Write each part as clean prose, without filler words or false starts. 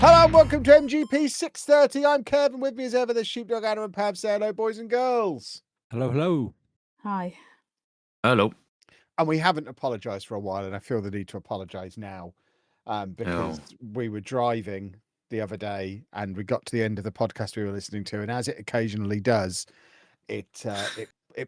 Hello and welcome to MGP630. I'm Kevin. With me as ever, the Sheepdog, Adam and Pab. Say hello, boys and girls. Hello, hello. Hi. Hello. And we haven't apologised for a while, and I feel the need to apologise now because we were driving the other day and we got to the end of the podcast we were listening to, and as it occasionally does, it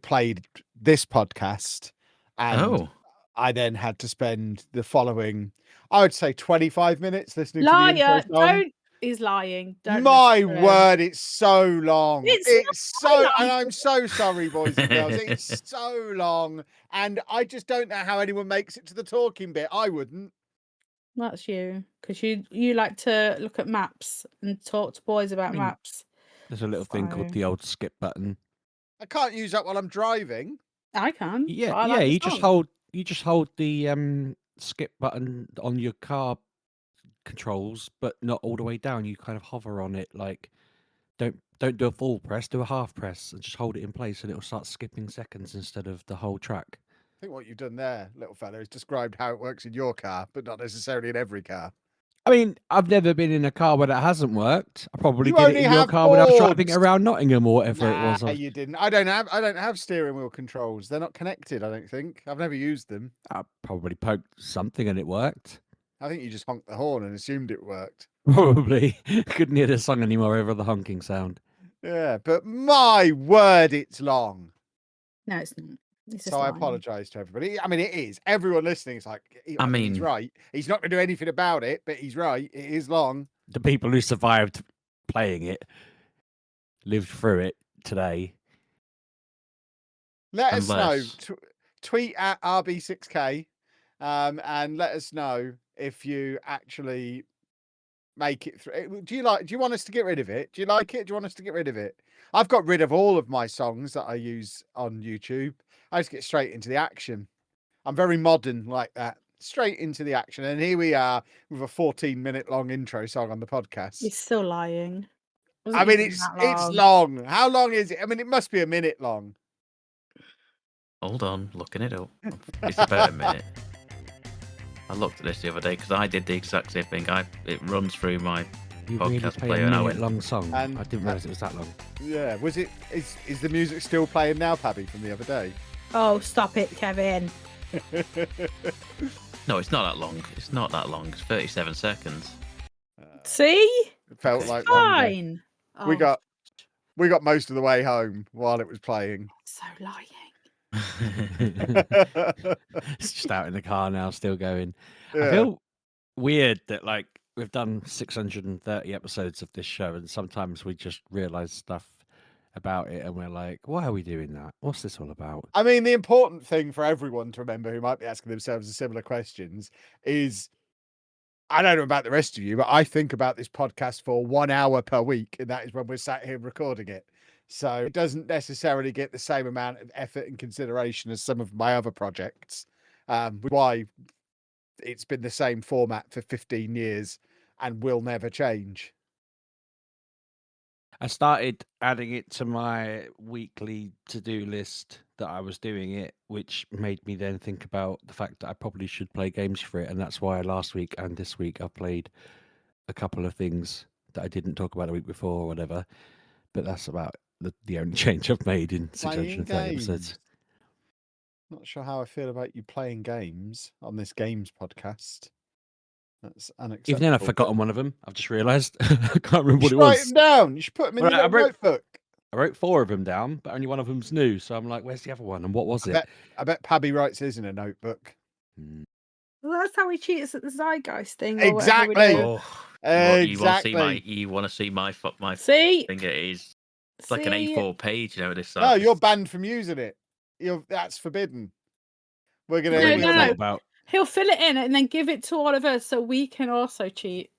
played this podcast, and I then had to spend the following, I would say, 25 minutes listening to the intro song. He's lying. Don't My word, it's so long. It's so long. And I'm so sorry, boys and girls. It's so long, and I just don't know how anyone makes it to the talking bit. I wouldn't. That's you, because you like to look at maps and talk to boys about maps. There's a little thing called the old skip button. I can't use that while I'm driving. I can. Yeah, you just hold the skip button on your car controls, but not all the way down. You kind of hover on it, like don't do a full press, do a half press, and just hold it in place, and it'll start skipping seconds instead of the whole track. I think what you've done there, little fella, is described how it works in your car, but not necessarily in every car. I mean, I've never been in a car where that hasn't worked. I probably You did it only in your have car when I was boards. driving around Nottingham or whatever it was. No, you didn't. I don't have steering wheel controls. They're not connected, I don't think. I've never used them. I probably poked something and it worked. I think you just honked the horn and assumed it worked. Probably. Couldn't hear the song anymore over the honking sound. Yeah, but my word, it's long. No, it's not. So I apologise to everybody. I mean, it is. Everyone listening is like, I mean, he's right. He's not going to do anything about it, but he's right. It is long. The people who survived playing it lived through it today. Let us know. Tweet at RB6K and let us know if you actually make it through. Do you want us to get rid of it? Do you like it? Do you want us to get rid of it? I've got rid of all of my songs that I use on YouTube. I just get straight into the action. I'm very modern like that. Straight into the action. And here we are with a 14-minute long intro song on the podcast. He's still lying. I mean, it's long. How long is it? I mean, it must be a minute long. Hold on, looking it up. It's about a minute. I looked at this the other day because I did the exact same thing. It runs through my podcast player. A minute-long song. And I didn't realise it was that long. Yeah, was it? Is the music still playing now, Pabby, from the other day? Oh, stop it, Kevin. No, it's not that long. It's not that long. It's 37 seconds. See? It felt like fine. Oh. We got most of the way home while it was playing. So lying. It's just out in the car now, still going. Yeah. I feel weird that like we've done 630 episodes of this show, and sometimes we just realise stuff about it and we're like, why are we doing that? What's this all about? I mean, the important thing for everyone to remember who might be asking themselves similar questions is, I don't know about the rest of you, but I think about this podcast for 1 hour per week, and that is when we're sat here recording it. So it doesn't necessarily get the same amount of effort and consideration as some of my other projects. Why it's been the same format for 15 years and will never change. I started adding it to my weekly to-do list that I was doing it, which made me then think about the fact that I probably should play games for it. And that's why last week and this week I've played a couple of things that I didn't talk about the week before or whatever. But that's about the only change I've made in 630 episodes. Not sure how I feel about you playing games on this games podcast. That's unacceptable. Even then, I've forgotten one of them. I've just realised. I can't remember what it was. Write them down. You should put them in your notebook. I wrote 4 of them down, but only one of them's new. So I'm like, where's the other one? And what was it? I bet Pabby writes his in a notebook. Well, that's how he cheats at the Zeitgeist thing. Exactly. Exactly. You want to see my See? thing? It's like an A4 page, you know. This. No, you're banned from using it. That's forbidden. We're gonna. No. He'll fill it in and then give it to all of us so we can also cheat.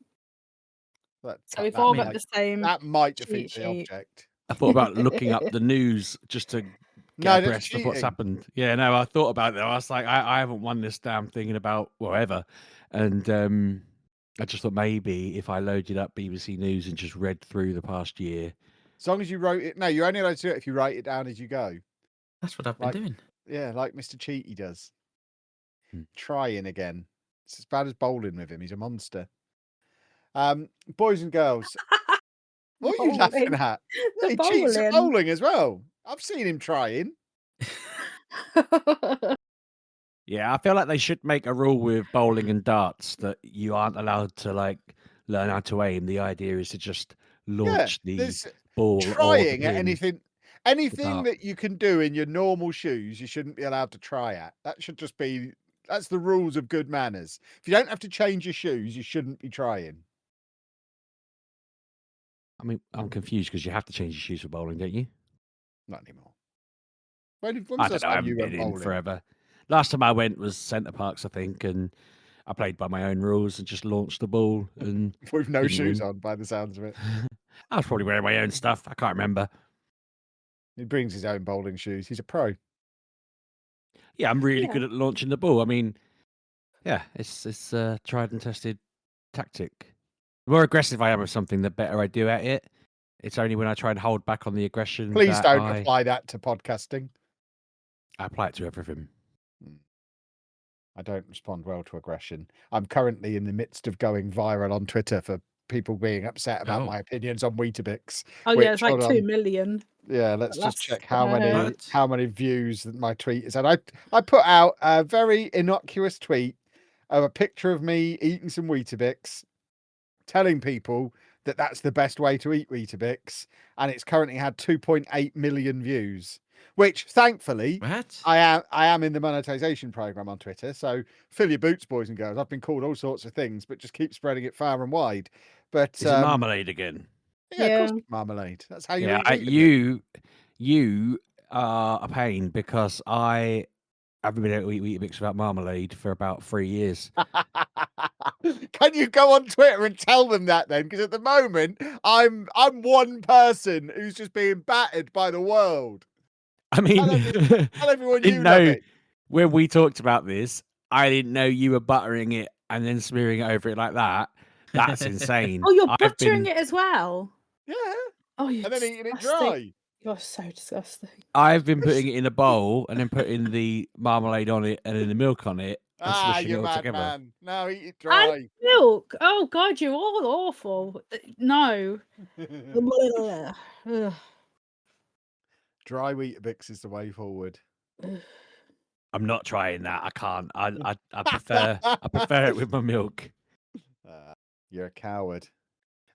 So we've all got the same. That might defeat the object. I thought about looking up the news just to get abreast of what's happened. Yeah, no, I thought about it. I was like, I haven't won this damn thing in about whatever. And I just thought maybe if I loaded up BBC News and just read through the past year. As long as you wrote it. No, you're only allowed to do it if you write it down as you go. That's what I've been doing. Yeah, like Mr. Cheaty does. Trying again. It's as bad as bowling with him. He's a monster. Boys and girls, what are you laughing at? The He cheats at bowling. bowling as well. I've seen him trying. Yeah, I feel like they should make a rule with bowling and darts that you aren't allowed to like learn how to aim. The idea is to just launch the There's ball or the trying at pin. anything dart. that you can do in your normal shoes, you shouldn't be allowed to try at. That should just be that's the rules of good manners. If you don't have to change your shoes, you shouldn't be trying. I mean, I'm confused because you have to change your shoes for bowling, don't you? Not anymore. When I was the don't last know. I time haven't you been went in bowling? forever. Last time I went was Centre Parks, I think, and I played by my own rules and just launched the ball and With no didn't shoes win. on, by the sounds of it. I was probably wearing my own stuff. I can't remember. He brings his own bowling shoes. He's a pro. Yeah, I'm really Yeah. good at launching the ball. I mean, yeah, it's a tried and tested tactic. The more aggressive I am with something, the better I do at it. It's only when I try and hold back on the aggression Please that don't I apply that to podcasting. apply it to everything. I don't respond well to aggression. I'm currently in the midst of going viral on Twitter for people being upset about my opinions on Weetabix. Oh yeah, it's like 2 million. Yeah, let's just That's check what I heard. how many views that my tweet is. And I put out a very innocuous tweet of a picture of me eating some Weetabix, telling people that that's the best way to eat Weetabix, and it's currently had 2.8 million views. Which, thankfully, I am in the monetization program on Twitter. So fill your boots, boys and girls. I've been called all sorts of things, but just keep spreading it far and wide. But Is it marmalade again? Yeah, of course, it's marmalade. That's how you eat it. You are a pain because I haven't been able to eat Weetabix without marmalade for about 3 years. Can you go on Twitter and tell them that then? Because at the moment, I'm one person who's just being battered by the world. I mean, tell everyone you love it. When we talked about this, I didn't know you were buttering it and then smearing it over it like that. That's insane. Oh, you're buttering it as well? Yeah. Oh, you're and then eating it dry. You're so disgusting. I've been putting it in a bowl and then putting the marmalade on it and then the milk on it and swishing it all together. Man. No, eat it dry. And milk. Oh God, you're all awful. No. Dry Weetabix is the way forward. I'm not trying that. I can't. I prefer it with my milk. You're a coward.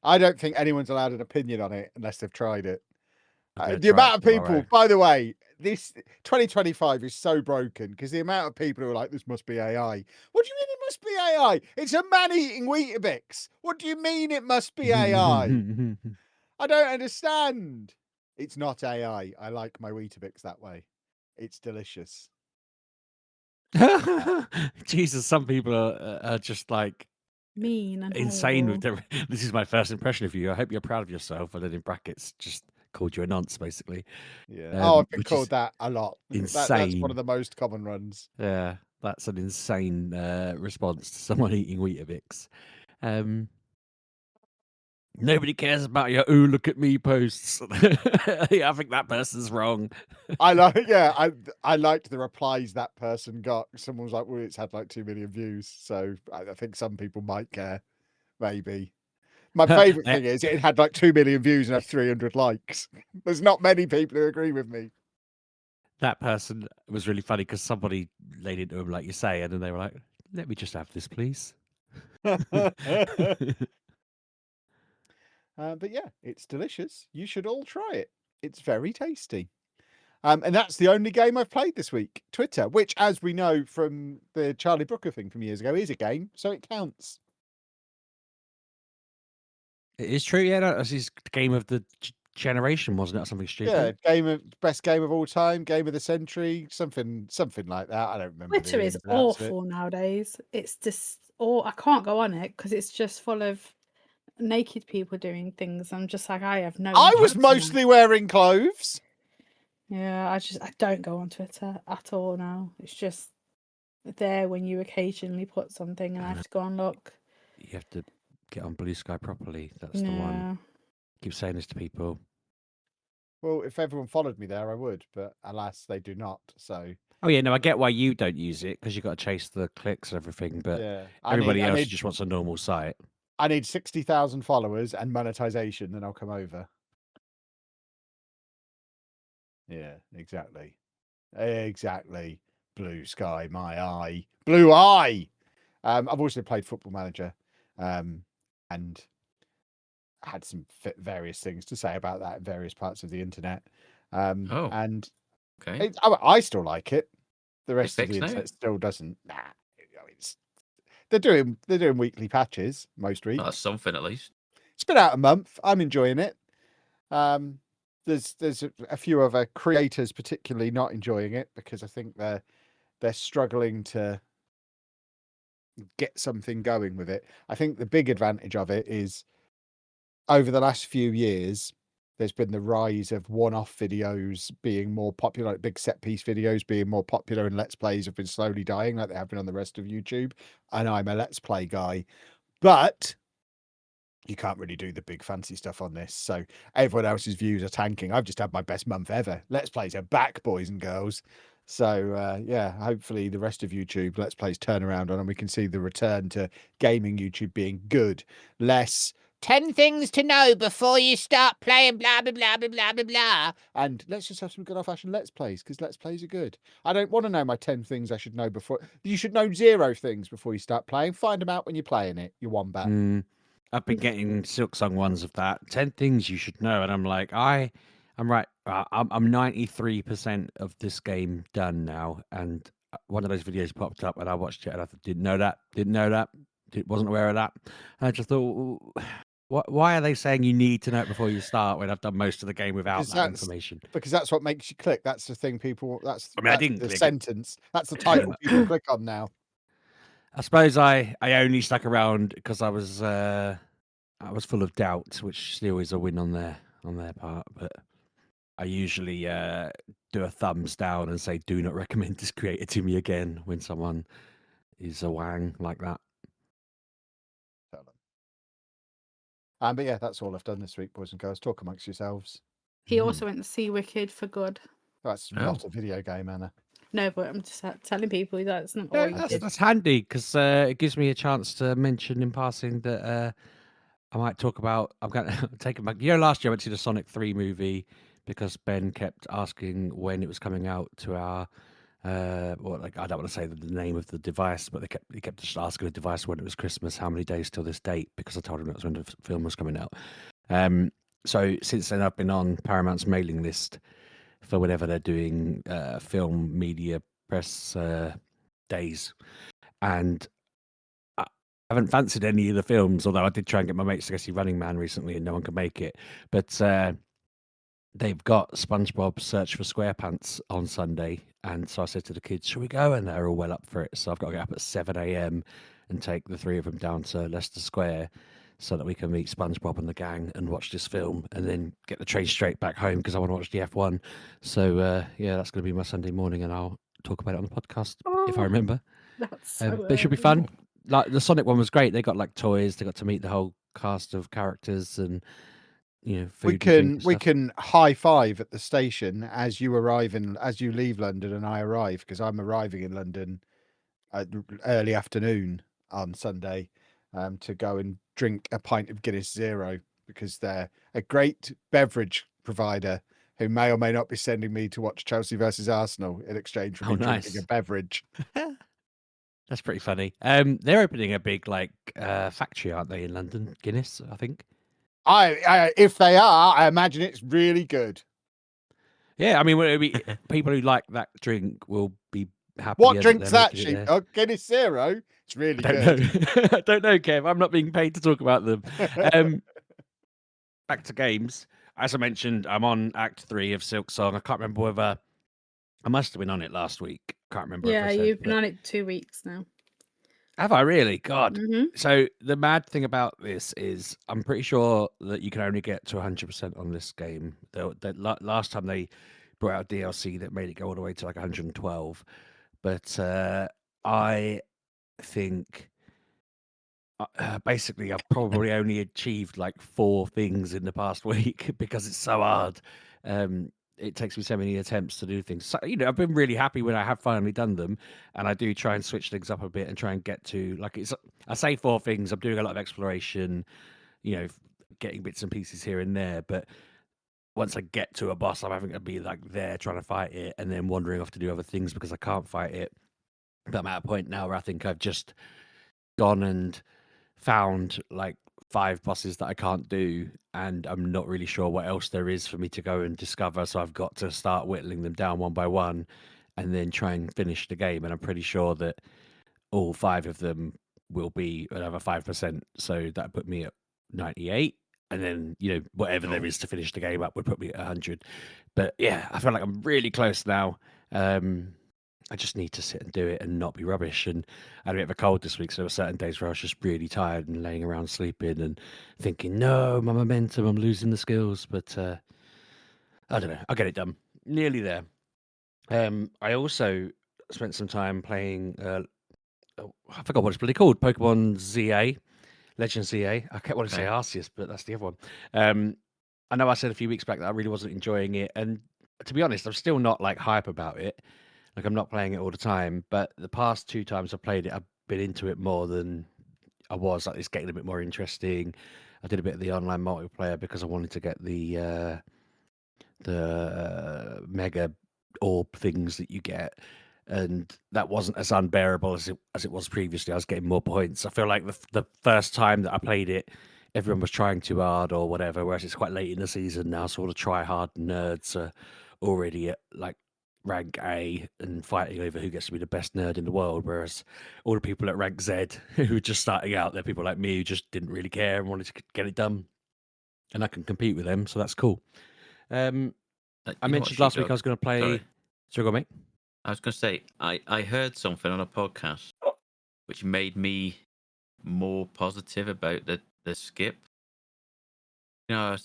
I don't think anyone's allowed an opinion on it unless they've tried it. The amount of people, by the way, this 2025 is so broken because the amount of people who are like, this must be AI. What do you mean it must be AI? It's a man eating Weetabix. What do you mean it must be AI? I don't understand. It's not AI. I like my Weetabix that way. It's delicious. Jesus, some people are just like mean and insane with their. This is my first impression of you. I hope you're proud of yourself. And then in brackets, just called you a nonce, basically. Yeah. I've been called that a lot. Insane. That's one of the most common runs. Yeah, that's an insane response to someone eating Weetabix. Nobody cares about your "ooh, look at me" posts. I think that person's wrong. I liked the replies that person got. Someone was like, well, it's had like 2 million views. So I think some people might care. Maybe. My favourite thing is it had like 2 million views and 300 likes. There's not many people who agree with me. That person was really funny because somebody laid into him, like you say, and then they were like, let me just have this, please. But yeah, it's delicious. You should all try it. It's very tasty. And that's the only game I've played this week. Twitter, which, as we know from the Charlie Brooker thing from years ago, is a game, so it counts. It is true, yeah. That was his game of the generation, wasn't it? Something stupid. Yeah, best game of all time, game of the century, something like that. I don't remember. Twitter is awful nowadays. It's just, I can't go on it because it's just full of naked people doing things. I'm just like, I have no. I was mostly wearing clothes. Yeah, I don't go on Twitter at all now. It's just there when you occasionally put something and I have to go and look. You have to get on Blue Sky properly. That's the one. Keep saying this to people. Well, if everyone followed me there, I would, but alas, they do not. So. Oh yeah, no, I get why you don't use it because you've got to chase the clicks and everything, but everybody else just wants a normal site. I need 60,000 followers and monetization, then I'll come over. Yeah, exactly. Exactly. Blue sky, my eye. Blue eye! I've also played Football Manager, and had some various things to say about that in various parts of the internet. Oh, And okay. I still like it. The rest of the fixed now? internet still doesn't. Nah, they're doing weekly patches most weeks. Well, that's something at least. It's been out a month. I'm enjoying it. There's a few other creators particularly not enjoying it because I think they're struggling to get something going with it. I think the big advantage of it is over the last few years, there's been the rise of one-off videos being more popular, like big set piece videos being more popular, and Let's Plays have been slowly dying like they have been on the rest of YouTube. And I'm a Let's Play guy, but you can't really do the big fancy stuff on this. So everyone else's views are tanking. I've just had my best month ever. Let's Plays are back, boys and girls. So yeah, hopefully the rest of YouTube Let's Plays turn around on, and we can see the return to gaming YouTube being good. Less 10 things to know before you start playing, blah, blah, blah, blah, blah, blah, blah. And let's just have some good old-fashioned Let's Plays, because Let's Plays are good. I don't want to know my 10 things I should know before. You should know 0 things before you start playing. Find them out when you're playing it. You wombat. I've been getting Silksong ones of that. 10 things you should know, and I'm like, I'm right. I'm 93% of this game done now, and one of those videos popped up, and I watched it, and I didn't know that, wasn't aware of that, and I just thought, why are they saying you need to know it before you start when I've done most of the game without that information? Because that's what makes you click. That's the thing people. I didn't the click sentence. That's the title people click on now. I suppose I only stuck around because I was full of doubt, which still is a win on their part. But I usually do a thumbs down and say, "Do not recommend this creator to me again" when someone is a wang like that. But yeah, that's all I've done this week, boys and girls. Talk amongst yourselves. He also went to see Wicked for good. That's not a video game, Anna. No, but I'm just telling people that's not all you did. That's handy because it gives me a chance to mention in passing that I might talk about. I'm going to take it back. Last year I went to the Sonic 3 movie because Ben kept asking when it was coming out to our. I don't want to say the name of the device, but he kept just asking the device when it was Christmas, how many days till this date, because I told him that was when the film was coming out. So since then I've been on Paramount's mailing list for whenever they're doing film media press days, and I haven't fancied any of the films, although I did try and get my mates to go see Running Man recently and no one could make it. But they've got SpongeBob Search for SquarePants on Sunday, and so I said to the kids, "Shall we go?" And they're all well up for it. So I've got to get up at 7 a.m. and take the 3 of them down to Leicester Square so that we can meet SpongeBob and the gang and watch this film, and then get the train straight back home because I want to watch the F1. So yeah, that's going to be my Sunday morning, and I'll talk about it on the podcast if I remember. That's so But it should be fun. Like the Sonic one was great. They got like toys. They got to meet the whole cast of characters, and food. We can high five at the station as you leave London and I arrive, because I'm arriving in London at early afternoon on Sunday to go and drink a pint of Guinness Zero, because they're a great beverage provider who may or may not be sending me to watch Chelsea versus Arsenal in exchange for me drinking a beverage. That's pretty funny. They're opening a big factory, aren't they, in London? Guinness, I think. If they are, I imagine it's really good. Yeah, I mean, people who like that drink will be happy. What drink's that, Sheepdog? Guinness Zero? It's really good. I don't know, Kev. I'm not being paid to talk about them. Back to games. As I mentioned, I'm on Act 3 of Silksong. I can't remember whether I must have been on it last week. Can't remember. Yeah, you've been on it 2 weeks now. Have I really? God. Mm-hmm. So the mad thing about this is I'm pretty sure that you can only get to 100% on this game. Last time they brought out DLC that made it go all the way to like 112. But I think basically I've probably only achieved like 4 things in the past week because it's so hard. it takes me so many attempts to do things. So, I've been really happy when I have finally done them, and I do try and switch things up a bit and try and get to like I say 4 things. I'm doing a lot of exploration, getting bits and pieces here and there, but once I get to a boss, I'm having to be like there trying to fight it and then wandering off to do other things because I can't fight it. But I'm at a point now where I think I've just gone and found like 5 bosses that I can't do, and I'm not really sure what else there is for me to go and discover. So I've got to start whittling them down one by one and then try and finish the game. And I'm pretty sure that all 5 of them will be another 5%. So that put me at 98. And then, whatever there is to finish the game up would put me at 100. But yeah, I feel like I'm really close now. I just need to sit and do it and not be rubbish. And I had a bit of a cold this week, so there were certain days where I was just really tired and laying around sleeping and thinking, no, my momentum, I'm losing the skills. But I don't know, I'll get it done. Nearly there. I also spent some time playing, I forgot what it's bloody called, Pokemon ZA, Legend ZA. I kept wanting to say Arceus, but that's the other one. I know I said a few weeks back that I really wasn't enjoying it. And to be honest, I'm still not like hype about it. Like, I'm not playing it all the time, but the past 2 times I've played it, I've been into it more than I was. Like, it's getting a bit more interesting. I did a bit of the online multiplayer because I wanted to get the mega orb things that you get, and that wasn't as unbearable as it was previously. I was getting more points. I feel like the first time that I played it, everyone was trying too hard or whatever, whereas it's quite late in the season now, so all the try-hard nerds are already at, like, rank A and fighting over who gets to be the best nerd in the world, whereas all the people at rank Z who are just starting out, they're people like me who just didn't really care and wanted to get it done, and I can compete with them, so that's cool. I mentioned last week I was going to play. Sorry, go on, mate. I was going to say I heard something on a podcast which made me more positive about the skip. I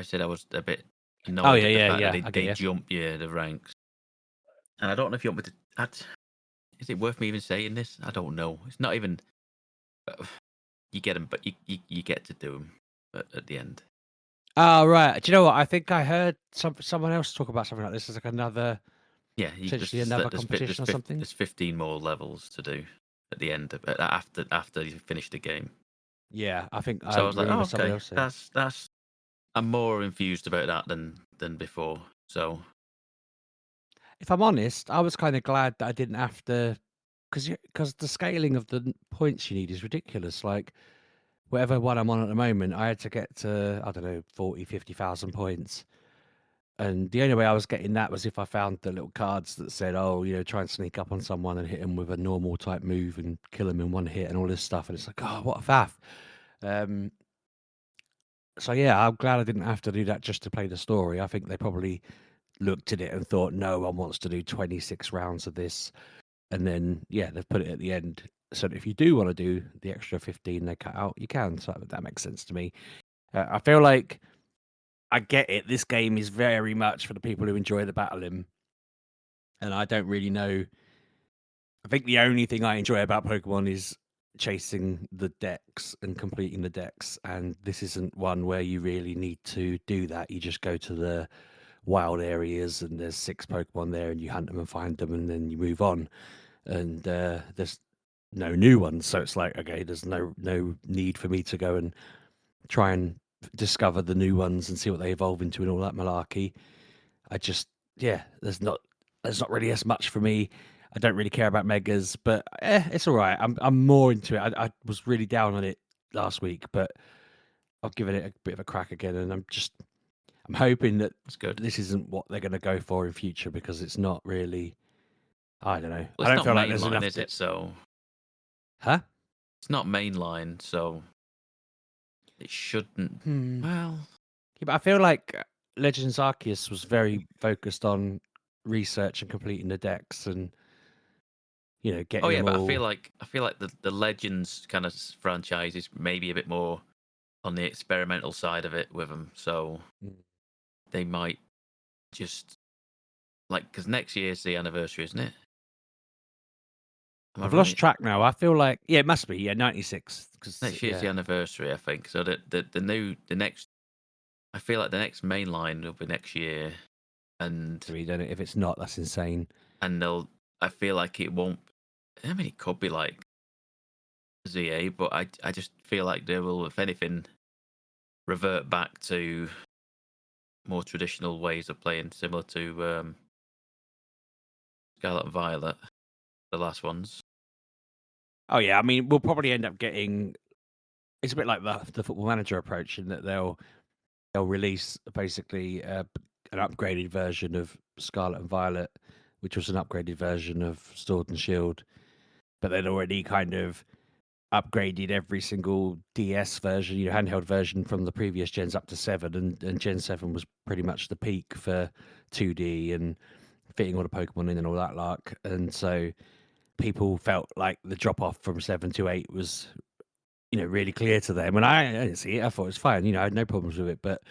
said I was a bit annoyed at the fact that they jump the ranks. And I don't know if you want me to. Is it worth me even saying this? I don't know. It's not even. You get them, but you get to do them at the end. Oh, right. Do you know what? I think I heard someone else talk about something like this. As like another. Yeah, potentially another competition or something. There's 15 more levels to do at the end after you finish the game. Yeah, I think. So I was like, oh, okay, that's. I'm more infused about that than before. So. If I'm honest, I was kind of glad that I didn't have to, because the scaling of the points you need is ridiculous. Like, whatever one I'm on at the moment, I had to get to, I don't know, 40, 50,000 points. And the only way I was getting that was if I found the little cards that said, oh, try and sneak up on someone and hit them with a normal type move and kill them in one hit and all this stuff. And it's like, oh, what a faff. So, yeah, I'm glad I didn't have to do that just to play the story. I think they probably looked at it and thought, no one wants to do 26 rounds of this. And then, yeah, they've put it at the end. So if you do want to do the extra 15 they cut out, you can. So that makes sense to me. I feel like I get it. This game is very much for the people who enjoy the battling. And I don't really know. I think the only thing I enjoy about Pokemon is chasing the decks and completing the decks. And this isn't one where you really need to do that. You just go to the wild areas and there's 6 Pokemon there and you hunt them and find them and then you move on, and there's no new ones, so it's like, okay, there's no need for me to go and try and discover the new ones and see what they evolve into and all that malarkey. I just, there's not really as much for me. I don't really care about megas, but it's all right. I'm more into it. I was really down on it last week, but I'll give it a bit of a crack again, and I'm hoping that this isn't what they're going to go for in future, because it's not really. I don't know. Well, I don't feel like there's enough. Is it so? Huh? It's not mainline, so it shouldn't. Well, yeah, but I feel like Legends Arceus was very focused on research and completing the decks and getting. Oh yeah, but I feel like the Legends kind of franchise is maybe a bit more on the experimental side of it with them, so they might just because next year's the anniversary, isn't it? I've lost track now. I feel like it must be 96 because next year's the anniversary, I think. So the next, I feel like the next main line will be next year, and Don't it? If it's not, that's insane. I feel like it won't. I mean, it could be like ZA, but I just feel like they will, if anything, revert back to more traditional ways of playing, similar to Scarlet and Violet, the last ones. Oh yeah, I mean, we'll probably end up getting. It's a bit like the Football Manager approach in that they'll release basically an upgraded version of Scarlet and Violet, which was an upgraded version of Sword and Shield, but they'd already kind of upgraded every single DS version, handheld version from the previous gens up to 7, and Gen 7 was pretty much the peak for 2D and fitting all the Pokemon in and all that lark. And so people felt like the drop off from 7 to 8 was, really clear to them. And I didn't see it. I thought it was fine. I had no problems with it. But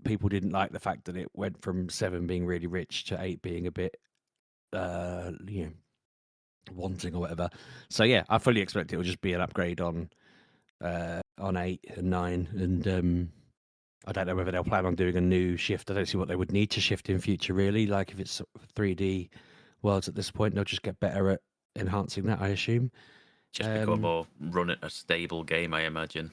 people didn't like the fact that it went from 7 being really rich to 8 being a bit, wanting or whatever. So yeah, I fully expect it will just be an upgrade on 8 and 9. And I don't know whether they'll plan on doing a new shift. I don't see what they would need to shift in future, really. Like if it's 3D worlds at this point, they'll just get better at enhancing that, I assume. Just become more a stable game, I imagine.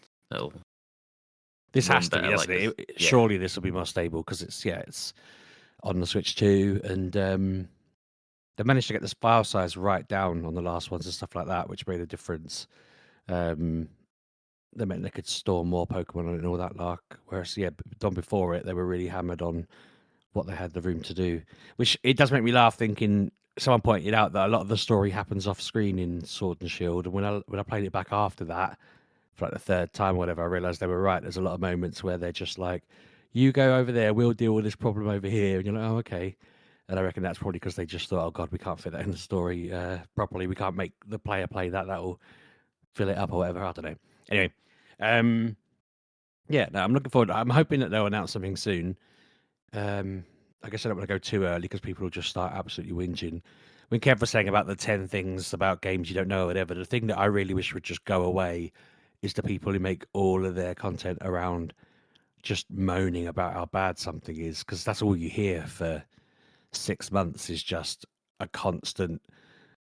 This run has to be, better, doesn't like it? yeah. Surely this will be more stable because it's on the Switch too, and they managed to get this file size right down on the last ones and stuff like that, which made a difference. They meant they could store more Pokemon on it and all that lark. Whereas, done before it, they were really hammered on what they had the room to do. Which it does make me laugh thinking someone pointed out that a lot of the story happens off screen in Sword and Shield. And when I played it back after that, for like the third time or whatever, I realised they were right. There's a lot of moments where they're just like, you go over there, we'll deal with this problem over here. And you're like, oh, okay. And I reckon that's probably because they just thought, oh, God, we can't fit that in the story properly. We can't make the player play that. That'll fill it up or whatever. I don't know. Anyway, yeah, no, I'm looking forward. I'm hoping that they'll announce something soon. I guess I don't want to go too early because people will just start absolutely whinging. When Kev was saying about the 10 things about games you don't know or whatever, the thing that I really wish would just go away is the people who make all of their content around just moaning about how bad something is, because that's all you hear for 6 months is just a constant,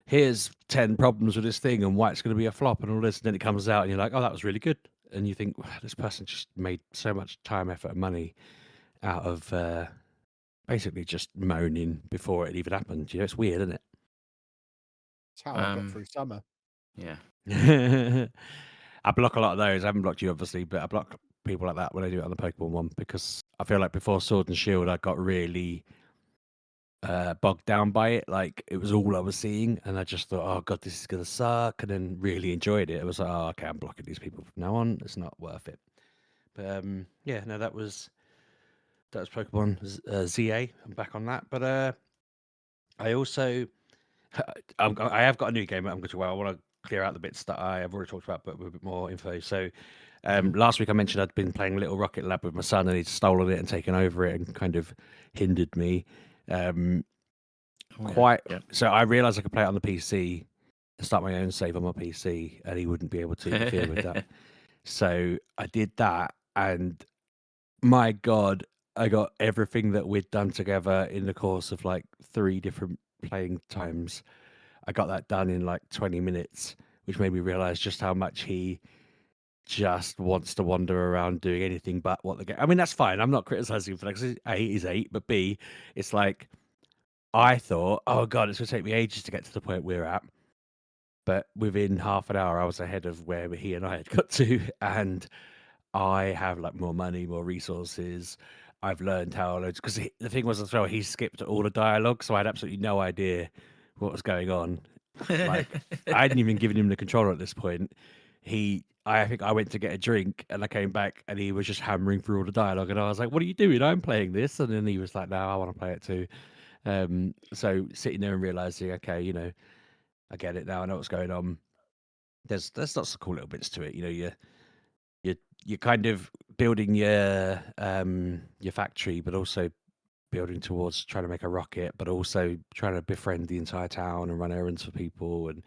here's 10 problems with this thing and why it's going to be a flop and all this. And then it comes out and you're like, oh, that was really good. And you think, wow, this person just made so much time, effort, and money out of basically just moaning before it even happened. It's weird, isn't it? It's how I got through summer. Yeah. I block a lot of those. I haven't blocked you, obviously, but I block people like that when I do it on the Pokemon one because I feel like before Sword and Shield, I got really bogged down by it. Like it was all I was seeing, and I just thought, oh God, this is gonna suck, and then really enjoyed it. It was like, oh, okay, I'm blocking these people from now on. It's not worth it. But yeah, no, that was Pokemon ZA. I'm back on that, but I also I have got a new game that I'm going to. Well, I want to clear out the bits that I have already talked about, but with a bit more info. So last week I mentioned I'd been playing Little Rocket Lab with my son, and he'd stolen it and taken over it and kind of hindered me. So I realised I could play it on the PC and start my own save on my PC, and he wouldn't be able to interfere with that. So I did that, and my God, I got everything that we'd done together in the course of like 3 different playing times. I got that done in like 20 minutes, which made me realize just how much he just wants to wander around doing anything but what the game. I mean, that's fine. I'm not criticizing for that because 8 is 8, but B, it's like I thought, oh God, it's going to take me ages to get to the point we're at. But within half an hour, I was ahead of where he and I had got to. And I have like more money, more resources. I've learned how loads, because the thing was as well, he skipped all the dialogue, so I had absolutely no idea what was going on. Like I hadn't even given him the controller at this point. I think I went to get a drink and I came back and he was just hammering through all the dialogue, and I was like, "What are you doing? I'm playing this." And then he was like, "No, I want to play it too." So sitting there and realizing, okay, I get it now. I know what's going on. There's lots of cool little bits to it. You're kind of building your factory, but also building towards trying to make a rocket, but also trying to befriend the entire town and run errands for people. And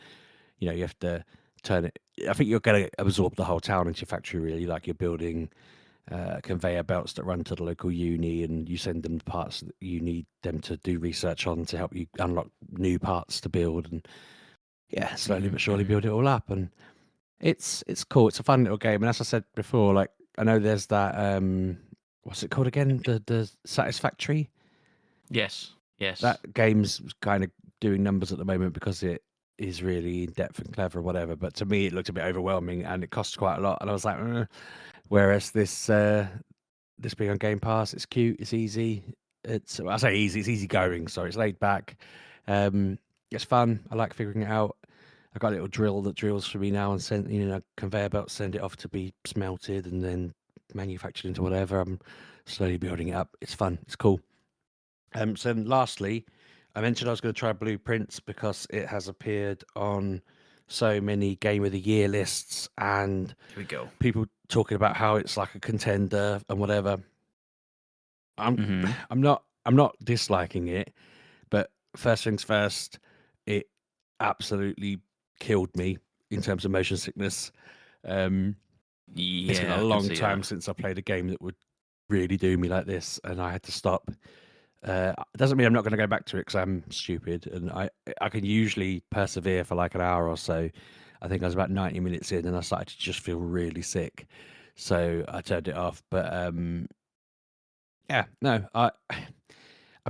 you have to turn it. I think you're going to absorb the whole town into your factory, really. Like you're building conveyor belts that run to the local uni, and you send them the parts that you need them to do research on to help you unlock new parts to build. And yeah, slowly but surely build it all up. And it's cool. It's a fun little game. And as I said before, like I know there's that what's it called again? The Satisfactory. Yes. That game's kind of doing numbers at the moment because it is really in depth and clever, or whatever. But to me, it looked a bit overwhelming, and it costs quite a lot. And I was like, whereas this being on Game Pass, it's cute, it's easy. I say easy, it's easy going. Sorry, it's laid back. It's fun. I like figuring it out. I've got a little drill that drills for me now and send conveyor belt, send it off to be smelted and then manufactured into whatever. I'm slowly building it up. It's fun. It's cool. So then lastly, I mentioned I was going to try Blueprints because it has appeared on so many Game of the Year lists and Here we go. people talking about how it's like a contender and whatever. Mhm. I'm not disliking it, but first things first, it absolutely killed me in terms of motion sickness. It's been Yeah, a I can long see time that. since I played a game that would really do me like this, and I had to stop. It doesn't mean I'm not going to go back to it because I'm stupid, and I can usually persevere for like an hour or so. I think I was about 90 minutes in, and I started to just feel really sick, so I turned it off. But yeah, no, I'm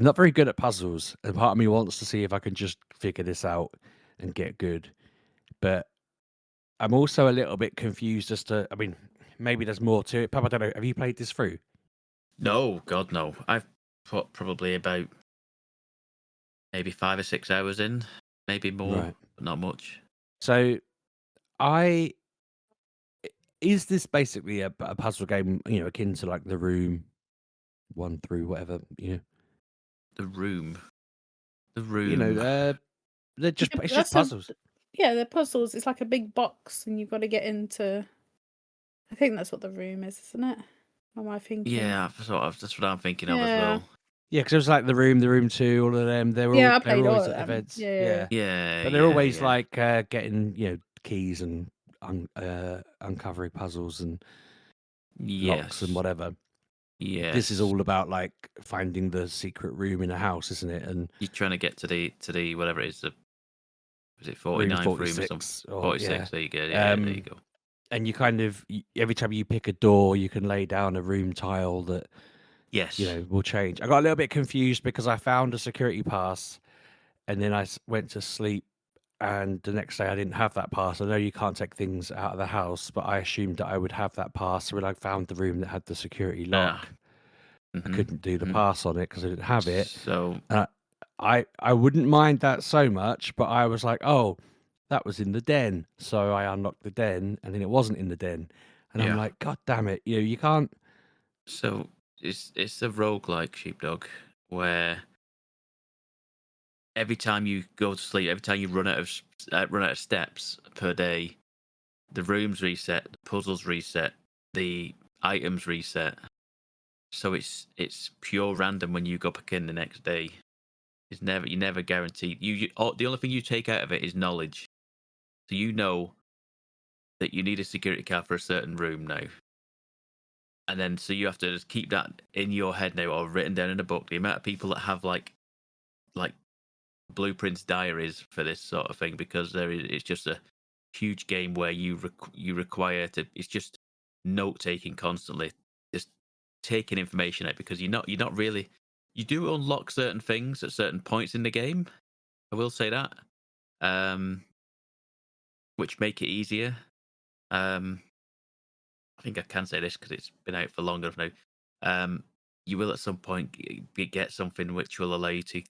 not very good at puzzles, and part of me wants to see if I can just figure this out and get good. But I'm also a little bit confused as to, I mean, maybe there's more to it. Papa, I don't know. Have you played this through? No, God, no. I've put probably about maybe 5 or 6 hours in, maybe more, Right. but not much. So, is this basically a puzzle game, akin to like The Room 1 through whatever, The Room. they're just, Yeah, it's just that's a puzzles. yeah, they're puzzles. It's like a big box, and you've got to get into. I think that's what the room is, isn't it? What am I thinking? Yeah, that's what I'm thinking of as Yeah. well. Yeah, because it was like The Room 2, all of them. They're Yeah, I they're played all always of at them. events. Yeah. Yeah, But they're always yeah. like getting, keys and uncovering puzzles and locks and Yes. whatever. Yes. This is all about like finding the secret room in a house, isn't it? And You're trying to get to the whatever it is, was it room 49th room or something? 46. Or, 46, yeah. there you go. Yeah, there you go. And you kind of, every time you pick a door, you can lay down a room tile that, Yes. will change. I got a little bit confused because I found a security pass and then I went to sleep. And the next day I didn't have that pass. I know you can't take things out of the house, but I assumed that I would have that pass when I found the room that had the security lock. I couldn't do the pass on it because I didn't have it. So I wouldn't mind that so much, but I was like, oh, that was in the den. So I unlocked the den and then it wasn't in the den. And I'm Yeah. like, God damn it. You can't. So it's a roguelike, Sheepdog, where every time you go to sleep, every time you run out of steps per day, the rooms reset, the puzzles reset, the items reset. So it's pure random when you go back in the next day. You're never guaranteed. The only thing you take out of it is knowledge. So you know that you need a security card for a certain room now. And then so you have to just keep that in your head now or written down in a book. The amount of people that have like blueprints diaries for this sort of thing, because it's just a huge game where you require to, it's just note taking constantly, just taking information out, because you're not really, you do unlock certain things at certain points in the game, I will say that, which make it easier. I think I can say this because it's been out for long enough now. You will at some point get something which will allow you to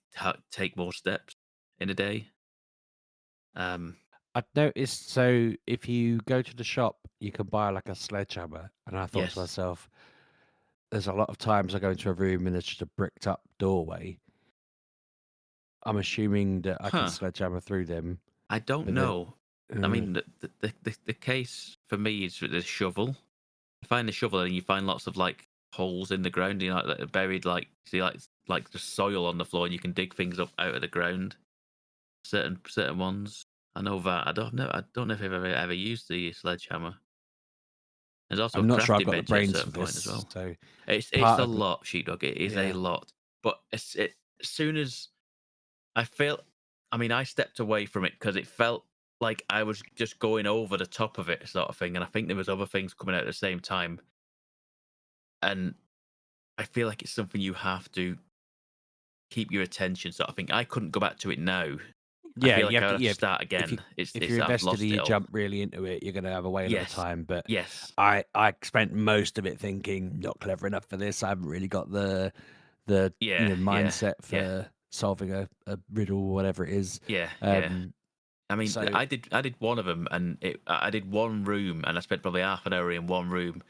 take more steps in a day. I've noticed, so if you go to the shop, you can buy like a sledgehammer. And I thought Yes. to myself, there's a lot of times I go into a room and there's just a bricked up doorway. I'm assuming that I can sledgehammer through them. I don't know. I mean, the case for me is with the shovel. You find the shovel and you find lots of like holes in the ground, like buried, like see like the soil on the floor, and you can dig things up out of the ground. Certain ones, I know that. I don't know if I've ever used the sledgehammer. There's also I'm a not sure I've crafting got the bench at a brains for certain point this. as well. So It's part a of lot, Sheepdog. It is a Yeah. lot. But as soon as I felt, I mean, I stepped away from it because it felt like I was just going over the top of it, sort of thing. And I think there was other things coming out at the same time. And I feel like it's something you have to keep your attention, sort of thing. I couldn't go back to it now. I yeah, feel like you I have would to. have Yeah, to start again. if It's you're I've invested lost and it you all. jump really into it, you're going to have a whale of a Yes. time. But Yes. I spent most of it thinking not clever enough for this. I haven't really got the Yeah. mindset for Yeah. solving a riddle or whatever it is. Yeah. I mean, So I did one of them, and I did one room, and I spent probably half an hour in one room,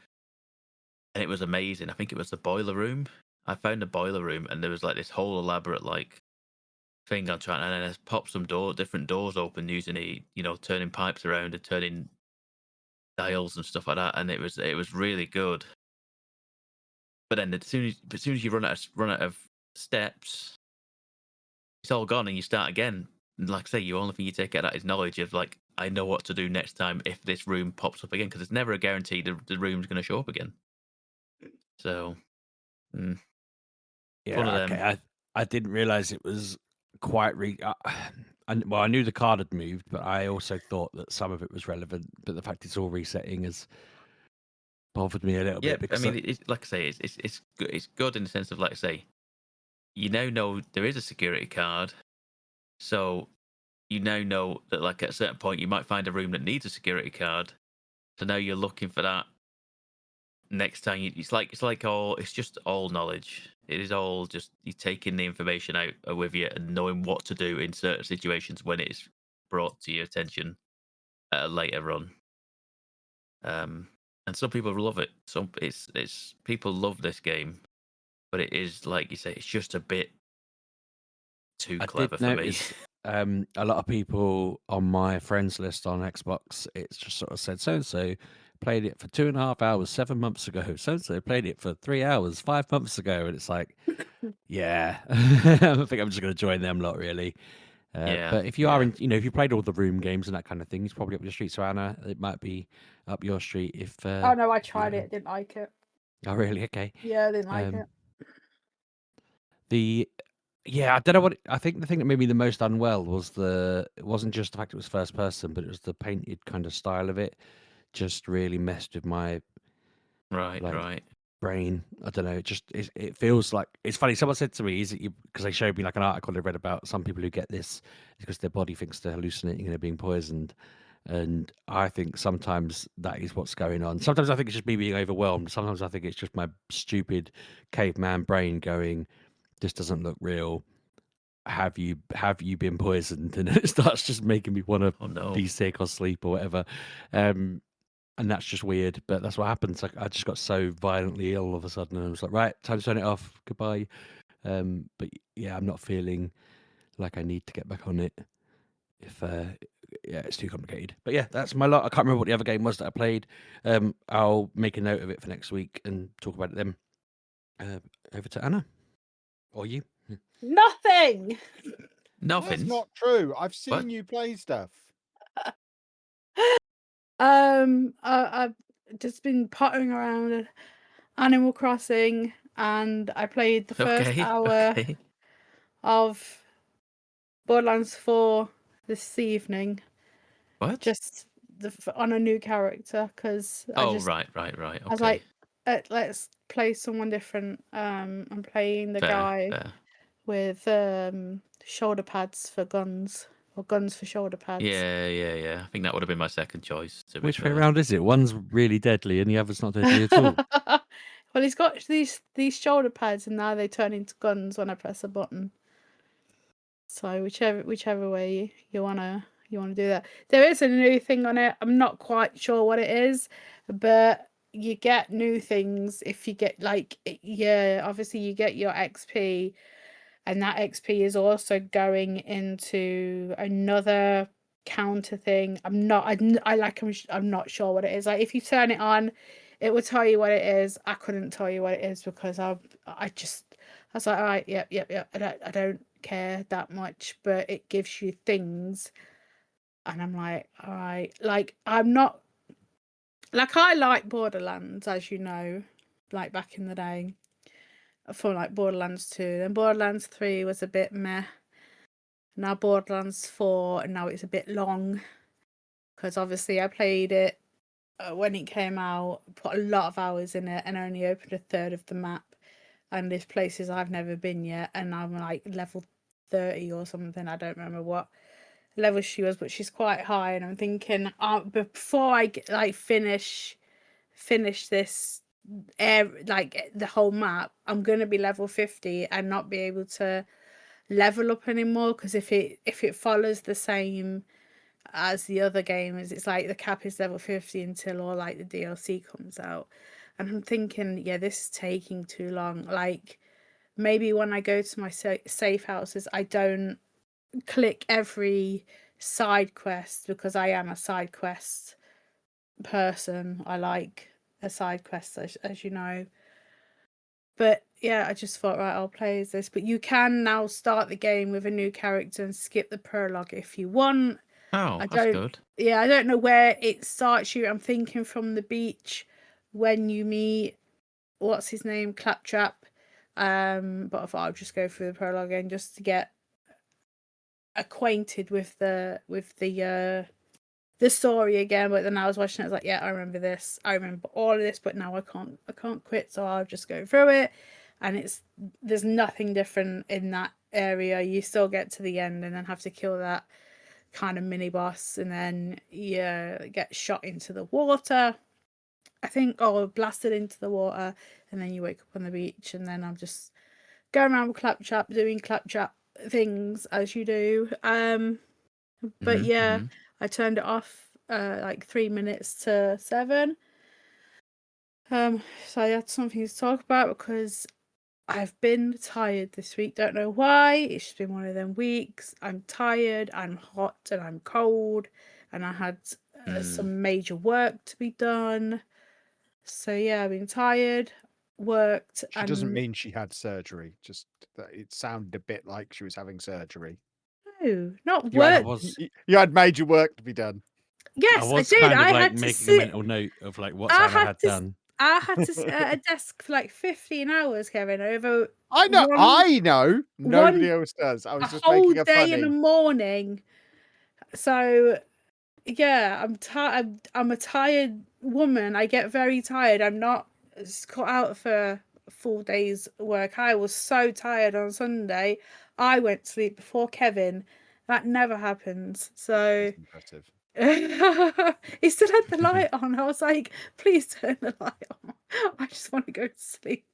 and it was amazing. I think it was the boiler room. I found the boiler room, and there was like this whole elaborate like thing I'm trying, and then I popped some different doors open using turning pipes around and turning dials and stuff like that, and it was really good. But then as soon as you run out of steps, it's all gone, and you start again. And like I say, the only thing you take out of that is knowledge of like, I know what to do next time if this room pops up again, because it's never a guarantee the room's going to show up again. So, one of them. okay. I didn't realize it was quite I knew the card had moved, but I also thought that some of it was relevant. But the fact it's all resetting has bothered me a little Yeah, bit because I mean, it's like I say, it's good. It's good in the sense of, like I say, you now know there is a security card, so you now know that like at a certain point you might find a room that needs a security card. So now you're looking for that next time. It's just all knowledge. It is all just you taking the information out with you and knowing what to do in certain situations when it's brought to your attention at a later run. And some people love it. It's people love this game, but it is like you say, it's just a bit too I clever did for me. notice a lot of people on my friends list on Xbox. It's just sort of said so and so played it for 2.5 hours 7 months ago. So and so played it for 3 hours 5 months ago, and it's like, yeah, I think I'm just going to join them lot really. Yeah, But if you are yeah. if you played all the room games and that kind of thing, it's probably up your street. So Anna, it might be up your street if. Oh no, I if you tried like it, didn't like it. Oh really? Okay. Yeah, I didn't like it. I don't know what I think. The thing that made me the most unwell was it wasn't just the fact it was first person, but it was the painted kind of style of it. Just really messed with my Right. brain. I don't know. It feels like it's funny. Someone said to me, "Is it you?" Because they showed me like an article I read about some people who get this because their body thinks they're hallucinating and they're being poisoned. And I think sometimes that is what's going on. Sometimes I think it's just me being overwhelmed. Sometimes I think it's just my stupid caveman brain going, "This doesn't look real. Have you been poisoned?" And it starts just making me want Oh to no. be sick or sleep or whatever. And that's just weird, but that's what happens. Like I just got so violently ill all of a sudden, and I was like, right, time to turn it off. Goodbye. But yeah, I'm not feeling like I need to get back on it. If it's too complicated. But yeah, that's my lot. I can't remember what the other game was that I played. I'll make a note of it for next week and talk about it then. Over to Anna, or you. Nothing. Nothing. That's not true. I've seen What? you play stuff. I've just been pottering around Animal Crossing, and I played the first hour Okay. of Borderlands 4 this evening, What? just on a new character because Right. Okay. I was like, let's play someone different. I'm playing the guy Fair. with shoulder pads for guns, or guns for shoulder pads. Yeah. I think that would have been my second choice. Which way around is it? One's really deadly and the other's not deadly at all. Well, he's got these shoulder pads, and now they turn into guns when I press a button. So whichever way you wanna do that. There is a new thing on it. I'm not quite sure what it is, but you get new things if you get obviously you get your XP, and that XP is also going into another counter thing. I'm not sure what it is. Like if you turn it on, it will tell you what it is. I couldn't tell you what it is because I was like, all right, yep. I don't care that much, but it gives you things, and I'm like, all right. Like I'm not Like, I like Borderlands, as you know, like back in the day, for like Borderlands 2. Then Borderlands 3 was a bit meh. Now Borderlands 4, and now it's a bit long. Because obviously I played it when it came out, put a lot of hours in it, and only opened a third of the map. And there's places I've never been yet, and I'm like level 30 or something. I don't remember what level she was, but she's quite high. And I'm thinking, before I finish this like the whole map, I'm gonna be level 50 and not be able to level up anymore. Because if it follows the same as the other games, it's like the cap is level 50 until all like the DLC comes out. And I'm thinking, yeah, this is taking too long. Like, maybe when I go to my safe houses, I don't click every side quest, because I am a side quest person. I like a side quest, as you know. But yeah, I just thought, right, I'll play as this. But you can now start the game with a new character and skip the prologue if you want. Oh, I that's don't. good. Yeah, I don't know where it starts you. I'm thinking from the beach when you meet, what's his name, Claptrap. But I thought I'll just go through the prologue again just to get acquainted with the story again. But then I was watching it, I was like, yeah, I remember this. I remember all of this, but now I can't quit, so I'll just go through it. And there's nothing different in that area. You still get to the end and then have to kill that kind of mini boss, and then you get shot into the water, I think, or blasted into the water, and then you wake up on the beach. And then I'm just going around with Claptrap doing Claptrap things as you do. But yeah, I turned it off like 3 minutes to 7. So I had something to talk about because I've been tired this week. Don't know why. It's just been one of them weeks. I'm tired, I'm hot, and I'm cold, and I had some major work to be done. So yeah, I've been tired, worked, She and doesn't mean she had surgery. Just that it sounded a bit like she was having surgery. no, not You had, work. you had major work to be done. Yes, I was did. kind of I like had to making a sit. mental note of like what I Anna had had to. done. I had to sit at a desk for like 15 hours, Kevin, over I know. I know. Nobody one else does. I a was just whole making a day in the funny. morning. So yeah, I'm tired. I'm a tired woman. I get very tired. I'm not cut out for a full day's work. I was so tired on Sunday. I went to sleep before Kevin. That never happens. So That's impressive. he still had the light on. I was like, please turn the light on. I just want to go to sleep.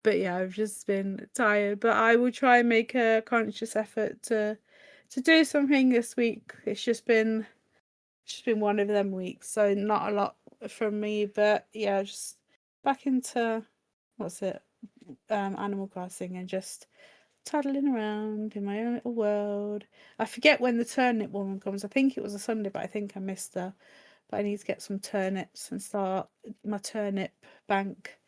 But yeah, I've just been tired. But I will try and make a conscious effort to do something this week. It's just been one of them weeks, so not a lot from me. But yeah, just back into Animal Crossing, and just toddling around in my own little world. I forget when the turnip woman comes. I think it was a Sunday, but I think I missed her. But I need to get some turnips and start my turnip bank,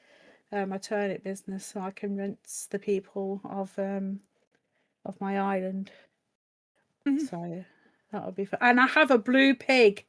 my turnip business, so I can rinse the people of my island. So that'll be fun. And I have a blue pig.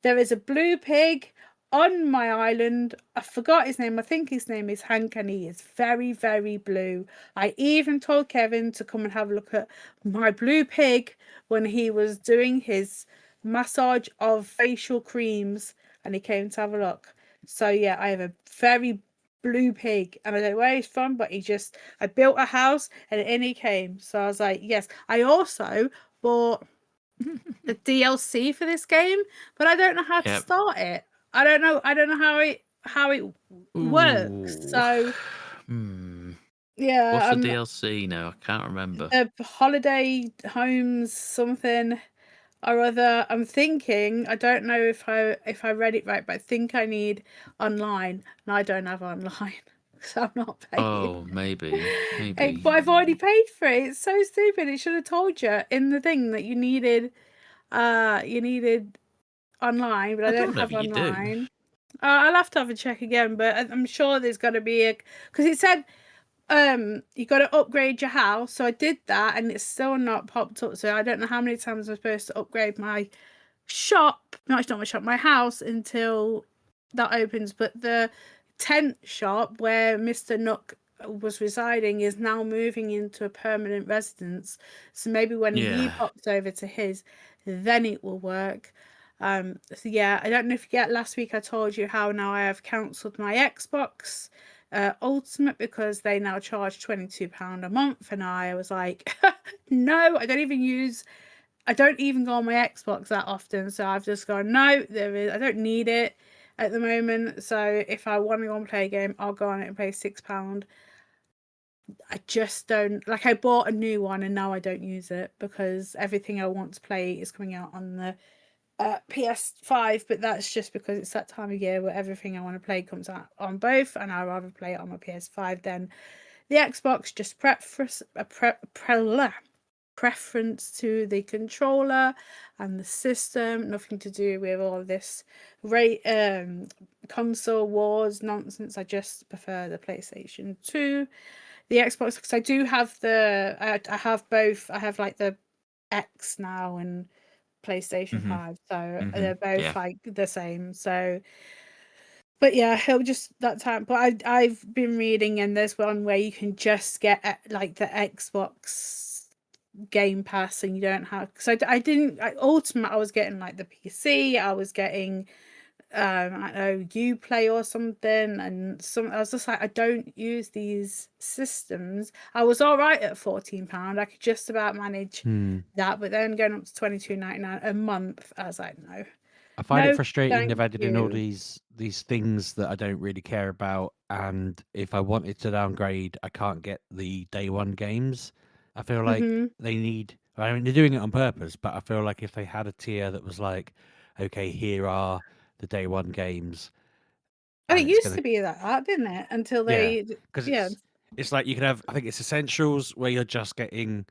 There is a blue pig on my island. I forgot his name. I think his name is Hank, and he is very, very blue. I even told Kevin to come and have a look at my blue pig when he was doing his massage of facial creams, and he came to have a look. So yeah, I have a very blue pig, and I don't know where he's from, but I built a house and in he came. So I was like, yes. I also bought the DLC for this game, but I don't know how to start it. I don't know how it works. So yeah, what's the DLC now? I can't remember. Holiday Homes something or other. I'm thinking, I don't know if I read it right, but I think I need online, and I don't have online. So I'm not paying. Oh, maybe. But I've already paid for it. It's so stupid. It should have told you in the thing that you needed online, but I don't have online. I'll have to have a check again, but I'm sure there's got to be because it said you got to upgrade your house. So I did that, and it's still not popped up. So I don't know how many times I'm supposed to upgrade my shop. No, it's not my shop, my house, until that opens, but the tent shop where Mr. Nook was residing is now moving into a permanent residence. So maybe when he Yeah. pops over to his, then it will work. So yeah, I don't know if you get last week I told you how now I have cancelled my Xbox Ultimate because they now charge £22 a month, and I was like, no, I don't even go on my Xbox that often, so I've just gone, no, I don't need it at the moment. So if I want to go and play a game, I'll go on it and pay £6. I just don't like. I bought a new one and now I don't use it because everything I want to play is coming out on the PS5, but that's just because it's that time of year where everything I want to play comes out on both, and I'd rather play it on my PS5 than the Xbox. Just preference to the controller and the system, nothing to do with all this console wars nonsense. I just prefer the PlayStation 2. The Xbox, because I do have I have both. I have like the X now and PlayStation 5, so they're both like the same. So, but yeah, it'll just that time. But I've been reading, and there's one where you can just get like the Xbox Game Pass, and you don't have. Because Ultimate, I was getting like the PC. I was getting I don't know, Uplay or something, and I was just like, I don't use these systems. I was all right at £14. I could just about manage that, but then going up to £22.99 a month, I was like, no. I find No, it frustrating thank they've added in all you. these things that I don't really care about, and if I wanted to downgrade, I can't get the day one games. I feel like they need. I mean, they're doing it on purpose, but I feel like if they had a tier that was like, okay, here are the day one games, Oh, and it it's used gonna to be like that, didn't it? Until yeah, they, because yeah. it's like you can have. I think it's essentials where you're just getting.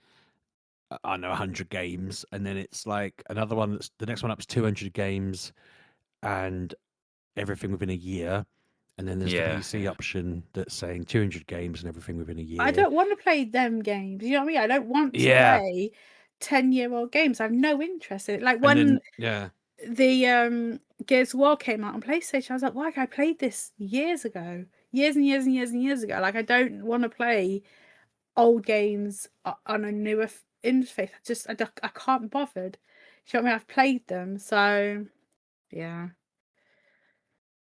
I don't know 100 games, and then it's like another one that's the next one up is 200 games, and everything within a year, and then there's the PC option that's saying 200 games and everything within a year. I don't want to play them games. You know what I mean? I don't want to Yeah. play 10-year-old games. I have no interest in it. Like And when then, the Gears of War came out on PlayStation, I was like, why? I played this years ago, years and years and years and years ago. Like, I don't want to play old games on a newer interface. I can't be bothered. You know what I mean? I've played them, so yeah.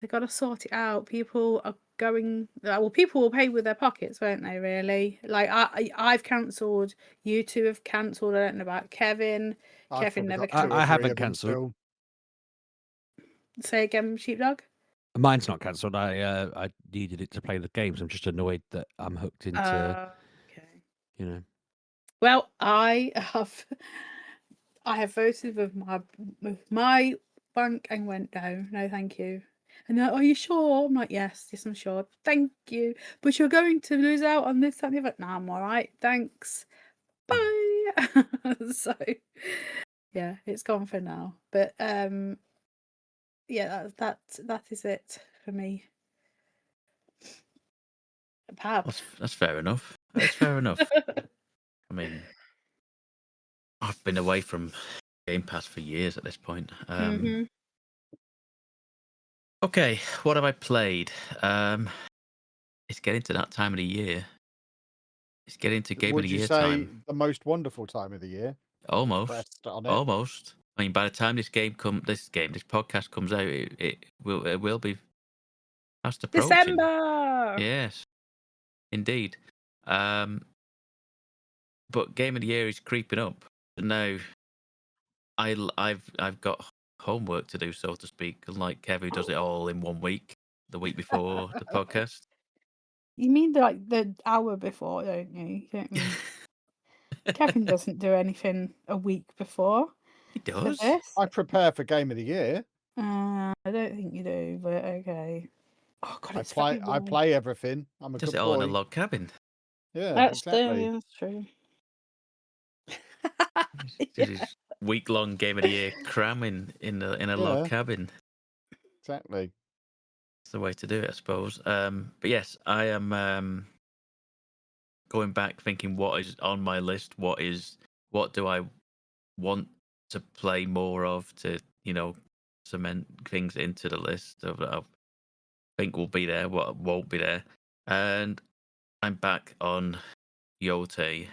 They got to sort it out. People are going. Well, people will pay with their pockets, won't they? Really? Like I've cancelled. You two have cancelled. I don't know about Kevin. Kevin never cancelled. I haven't cancelled. Say again, Sheepdog. Mine's not cancelled. I needed it to play the games. I'm just annoyed that I'm hooked into. Okay. You know. Well, I have voted with my bank and went no, thank you. And they're like, are you sure? I'm like, yes, I'm sure. Thank you. But you're going to lose out on this and the other. No, I'm all right. Thanks. Bye. So, yeah, it's gone for now. But yeah, that is it for me. That's fair enough. That's fair enough. I mean, I've been away from Game Pass for years at this point. Okay, what have I played? It's getting to that time of the year. It's getting to Game of the Year time. Would you say the most wonderful time of the year? Almost. Almost. I mean, by the time this podcast comes out, it will be fast approaching. December. Yes, indeed. But Game of the Year is creeping up now. I've got homework to do, so to speak. Unlike Kev, who does it all in 1 week, the week before the podcast. You mean like the hour before, don't you? You don't mean Kevin doesn't do anything a week before. He does. I prepare for Game of the Year. I don't think you do, but okay. Oh God, it's I play everything. I'm a does good it all boy. in a log cabin. Yeah, that's exactly. That's true. This is week-long Game of the Year cramming in a log cabin. Exactly. It's the way to do it, I suppose. But yes, I am going back thinking what is on my list. What do I want to play more of to cement things into the list of think will be there, what won't be there. And I'm back on Yōtei.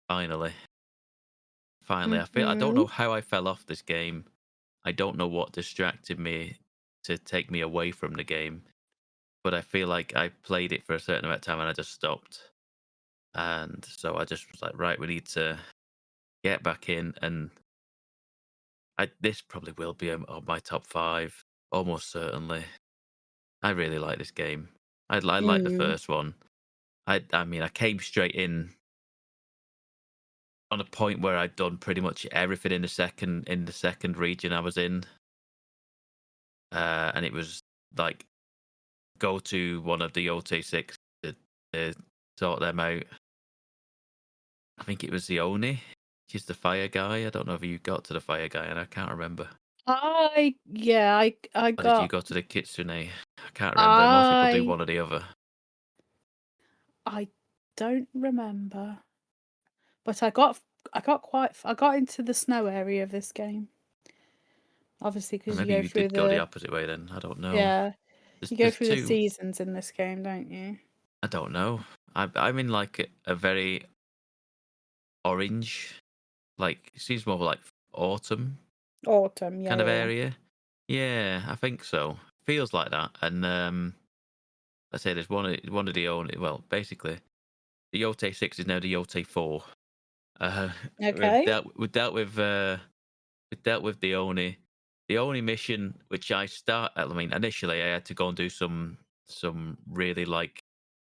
Finally. I don't know how I fell off this game. I don't know what distracted me to take me away from the game. But I feel like I played it for a certain amount of time and I just stopped. And so I just was like, right, we need to get back in. And this probably will be on my top 5, almost certainly. I really like this game. I like the first one. I mean, I came straight in on a point where I'd done pretty much everything in the second region I was in. And it was like go to one of the Yōtei 6 to sort them out. I think it was the Oni. She's the fire guy. I don't know if you got to the fire guy, and I can't remember. I Or did you got. go to the Kitsune? I can't remember. Most people do one or the other. I don't remember, but I got into the snow area of this game. Obviously, because you Maybe go you through did go the opposite way then. I don't know. Yeah, you go There's through the two. seasons in this game, don't you? I don't know. I'm in like a very orange, like it seems more like autumn Autumn, yeah, kind of yeah. area. Yeah, I think so. Feels like that. And I say there's one of the only. Well, basically, the Yōtei 6 is now the Yōtei 4. Okay. We've dealt with the Oni mission, which I mean, initially I had to go and do some really like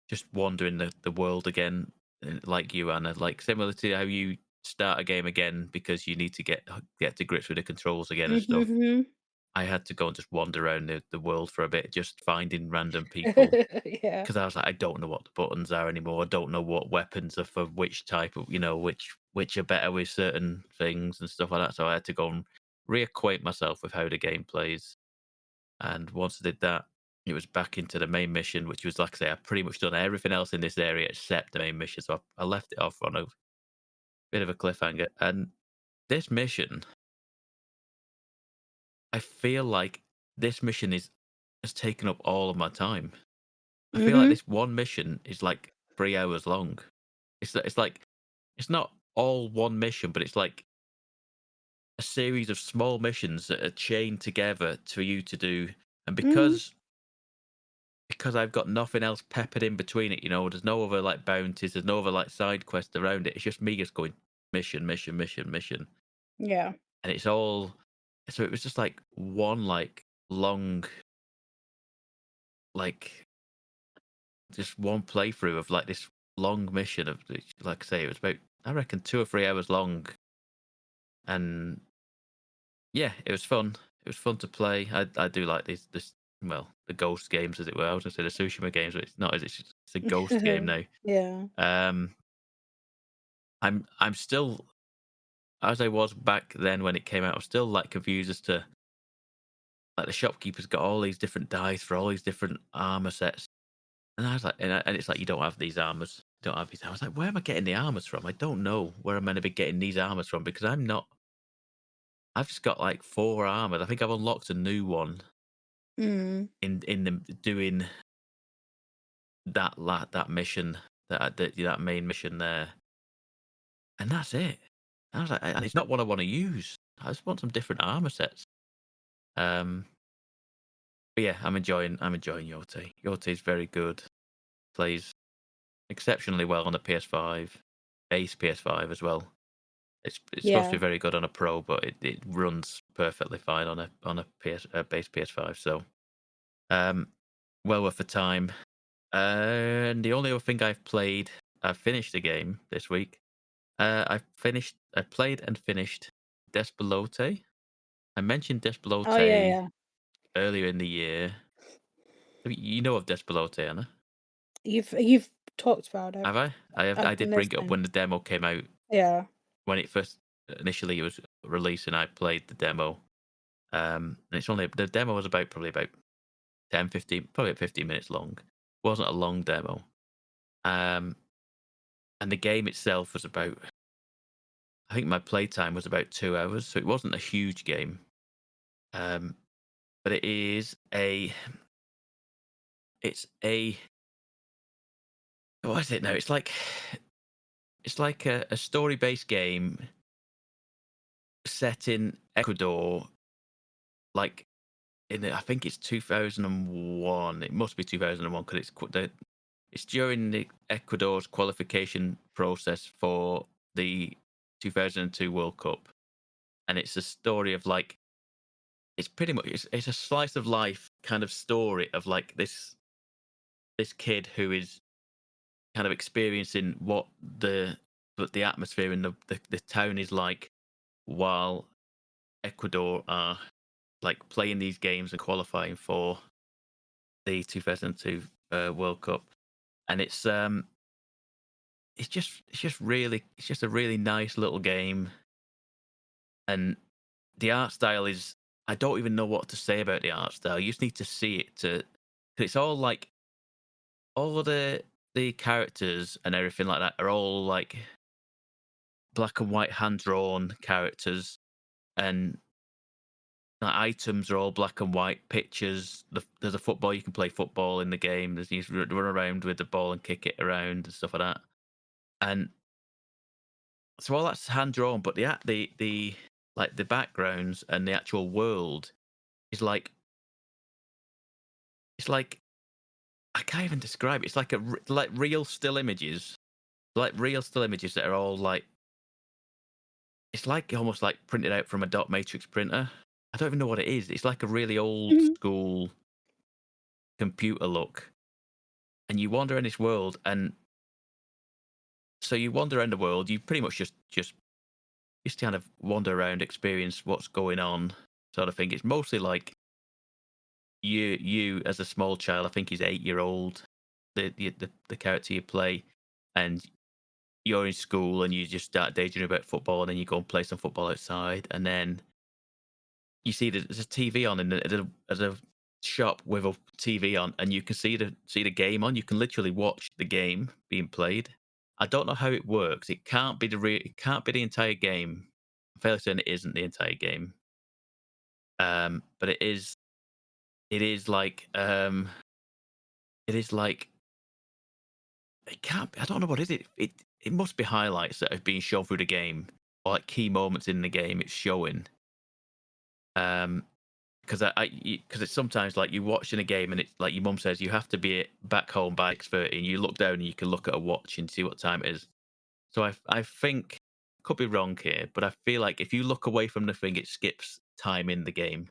just wandering the world again, like you, Anna, like similar to how you start a game again because you need to get to grips with the controls again and stuff. Mhm. I had to go and just wander around the world for a bit, just finding random people. Yeah. Because I was like, I don't know what the buttons are anymore. I don't know what weapons are for which type of, which are better with certain things and stuff like that. So I had to go and reacquaint myself with how the game plays. And once I did that, it was back into the main mission, which was, like I say, I've pretty much done everything else in this area except the main mission. So I left it off on a bit of a cliffhanger. And this mission, I feel like this mission has taken up all of my time. I feel like this one mission is like 3 hours long. It's like it's not all one mission, but it's like a series of small missions that are chained together for you to do. And because I've got nothing else peppered in between it, there's no other like bounties, there's no other like side quests around it. It's just me just going mission, mission, mission, mission. Yeah. And it's all so it was just like one like long like just one playthrough of like this long mission of like I say, it was about I reckon 2 or 3 hours long. And yeah, it was fun. It was fun to play. I do like this the ghost games, as it were. I was gonna say the Tsushima games, but it's not. It's a ghost game now. Yeah. I'm still, as I was back then when it came out. I'm still like confused as to like the shopkeeper's got all these different dice for all these different armor sets, and I was like, and it's like you don't have these armors. You don't have these. I was like, where am I getting the armors from? I don't know where I'm meant to be getting these armors from because I'm not. I've just got like 4 armors. I think I've unlocked a new one in the doing that mission that main mission there, and that's it. I was like, and it's not what I want to use. I just want some different armor sets. But yeah, I'm enjoying Yōtei. Yōtei is very good. Plays exceptionally well on a PS5, base PS5 as well. It's supposed to be very good on a Pro, but it runs perfectly fine on a base PS5. So, well worth the time. And the only other thing I've finished the game this week. I played and finished Despelote. I mentioned Despelote Oh yeah. earlier in the year. You know of Despelote, Anna? You've talked about it. Have I? I did bring it up when the demo came out. Yeah. When it first initially it was released, and I played the demo. And it's only the demo was probably about 10, 15, probably 15 minutes long. It wasn't a long demo. And the game itself was about, I think my playtime was about 2 hours, so it wasn't a huge game. But it is it's a what is it now? It's like a story-based game set in Ecuador, like I think it's 2001. It must be 2001 because it's during the Ecuador's qualification process for the 2002 World Cup, and it's a story of like it's pretty much it's a slice of life kind of story of like this kid who is kind of experiencing what the atmosphere in the town is like while Ecuador are like playing these games and qualifying for the 2002 World Cup, and it's just a really nice little game, and the art style is I don't even know what to say about the art style. You just need to see it to 'cause it's all like all of the characters and everything like that are all like black and white hand drawn characters, and the items are all black and white pictures. There's a football, you can play football in the game. There's you run around with the ball and kick it around and stuff like that. And so all that's hand drawn, but the like the backgrounds and the actual world is like it's like I can't even describe it. It's like like real still images, that are all like it's like almost like printed out from a dot matrix printer. I don't even know what it is. It's like a really old school computer look, and you wander in this world, and so you wander around the world. You pretty much just kind of wander around, experience what's going on, sort of thing. It's mostly like you as a small child. I think he's 8-year-old. The character you play, and you're in school, and you just start daydreaming about football, and then you go and play some football outside, and then you see there's a TV on, and there's a shop with a TV on, and you can see the game on. You can literally watch the game being played. I don't know how it works. It can't be the entire game. I'm fairly certain it isn't the entire game. But it is like it can't. I don't know what is it. It must be highlights that are being shown through the game, or like key moments in the game. It's showing. Because it's sometimes like you're watching a game and it's like your mum says you have to be back home by 6:30, and you look down and you can look at a watch and see what time it is. So I think could be wrong here, but I feel like if you look away from the thing, it skips time in the game.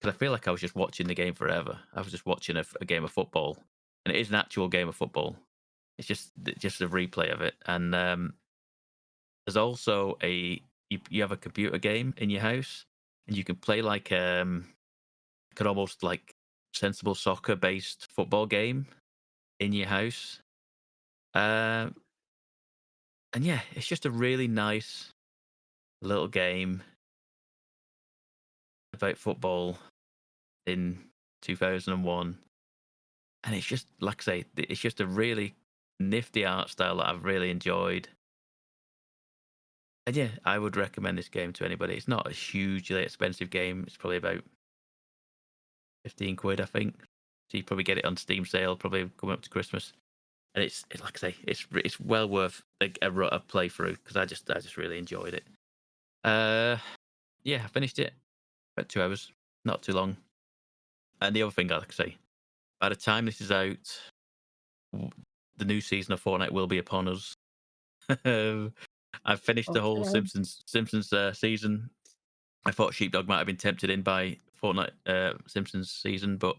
Because I feel like I was just watching the game forever. I was just watching a game of football, and it is an actual game of football. It's just a replay of it. And there's also you have a computer game in your house, and you can play like could almost like sensible soccer based football game in your house. And yeah, it's just a really nice little game about football in 2001. And it's just, like I say, it's just a really nifty art style that I've really enjoyed. And yeah, I would recommend this game to anybody. It's not a hugely expensive game. It's probably about 15 quid, I think. So you probably get it on Steam sale, probably coming up to Christmas. And it's like I say, it's well worth a playthrough, because I just really enjoyed it. Yeah, I finished it about 2 hours, not too long. And the other thing I like to say, by the time this is out, the new season of Fortnite will be upon us. I've finished the whole Okay. Simpsons season. I thought Sheepdog might have been tempted in by Fortnite Simpsons season, but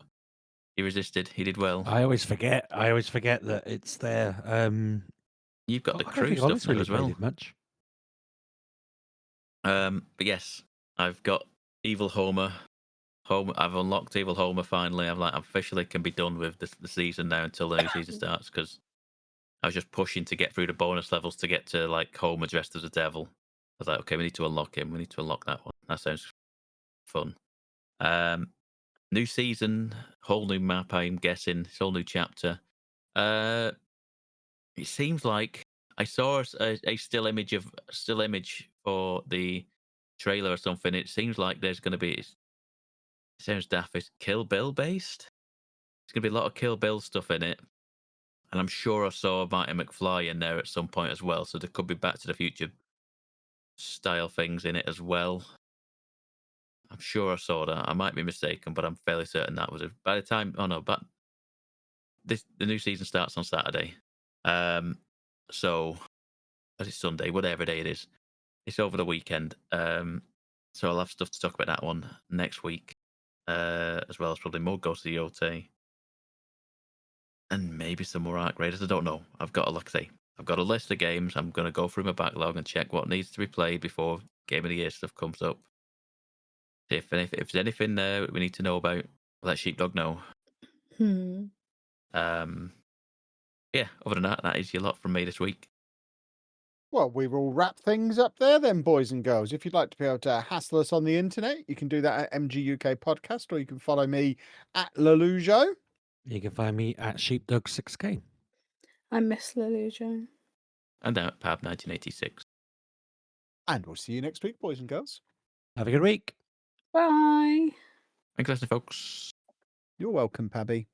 he resisted. He did well. I always forget that it's there. You've got the I don't crew think stuff Ollie's now really as played well. it much. But yes, I've got Evil Homer. I've unlocked Evil Homer finally. I'm officially can be done with the season now until the new season starts, because I was just pushing to get through the bonus levels to get to like Homer dressed as a devil. I was like, okay, we need to unlock him. We need to unlock that one. That sounds fun. New season, whole new map. I'm guessing it's whole new chapter. It seems like I saw a still image for the trailer or something. It seems like there's going to be. It sounds daft. It's Kill Bill based. going to be a lot of Kill Bill stuff in it. And I'm sure I saw Marty McFly in there at some point as well. So there could be Back to the Future style things in it as well. I'm sure I saw that. I might be mistaken, but I'm fairly certain that was it. By the time, but the new season starts on Saturday. So, as it's Sunday, whatever day it is, it's over the weekend. So I'll have stuff to talk about that one next week, as well as probably more Ghost of Yōtei. And maybe some more Arc Raiders. I don't know. I've got a list of games. I'm going to go through my backlog and check what needs to be played before Game of the Year stuff comes up. If there's anything we need to know about, let Sheepdog know. Yeah, other than that is your lot from me this week. Well, we will wrap things up there then, boys and girls. If you'd like to be able to hassle us on the internet, you can do that at Mgukpodcast, or you can follow me at Lelujo. You can find me at Sheepdog6K. I miss Lelujo. And out Pab 1986. And we'll see you next week, boys and girls. Have a good week. Bye. Thanks for listening, folks. You're welcome, Pabby.